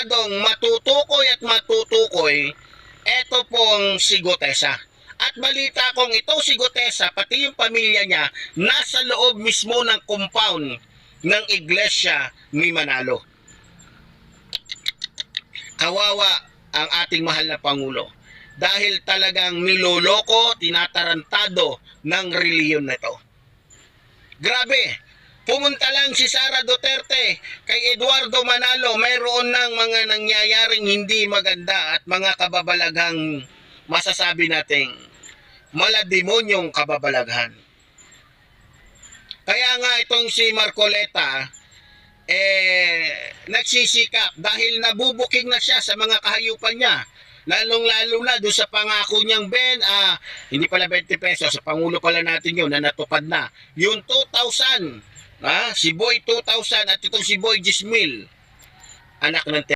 siguradong matutukoy at matutukoy eto pong si Gutesa. At balita kong ito si Gutesa, pati yung pamilya niya, nasa loob mismo ng compound ng iglesia ni Manalo. Kawawa ang ating mahal na Pangulo dahil talagang niloloko, tinatarantado ng reliyon na ito. Grabe, pumunta lang si Sara Duterte kay Eduardo Manalo, mayroon ng mga nangyayaring hindi maganda at mga kababalaghang masasabi nating malademonyong kababalaghan. Kaya nga itong si Marcoleta nagsisikap dahil nabubuking na siya sa mga kahayupan niya. Lalong-lalo na doon sa pangako niyang hindi pala 20 pesos, sa Pangulo pala natin yun na natupad na. Yung 2,000, si Boy 2,000 at itong si Boy Gismil, anak ng